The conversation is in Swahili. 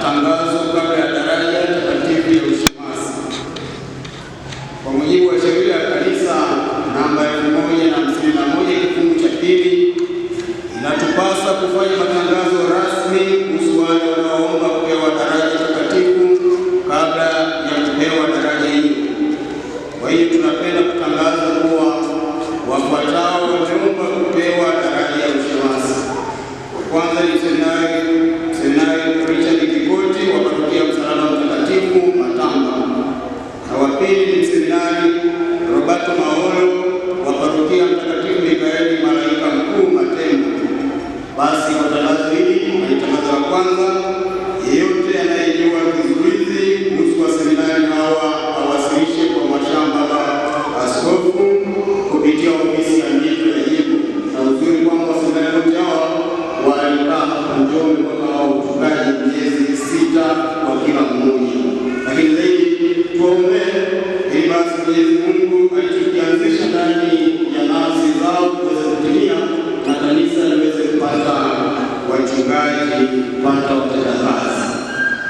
matangazo kabla ya daraja takatifu ya ushemasi. Kwa mujibu wa sheria ya kanisa namba 1051 kifungu cha pili, inatupasa kufanya matangazo rasmi kuhusu wale wanaoomba kupewa daraja takatifu kabla ya kupewa daraja hilo. Kwa hiyo tunapenda kutangaza kuwa wafuatao wameomba kupewa daraja ya ushemasi. Kwanza ni Seminari Richard Kikoti wa Parokia Msalaba Mtakatifu Matamba, na wa pili ni Seminari Roberto Maolo wa Parokia Mtakatifu Mikaeli Malaika Mkuu Matembo. Basi kwa tangazo hili na tangazo la kwanza, yeyote anayejua kizuizi kuhusu waseminari hawa awasilishe kwa mashamba la askofu kupitia ofisi ya Mito ya Jimbo. Na uzuri kwamba waseminari wote hawa walikaa hapa Njombe mwaka wa ufugaji miezi 6 kwa kila mmoja. Lakini zaidi tuombe ili basi Mwenyezi Mungu alichokianzisha ndani ya nafsi zao kuweza kutimia na kanisa liweze kupata wachungaji, kupata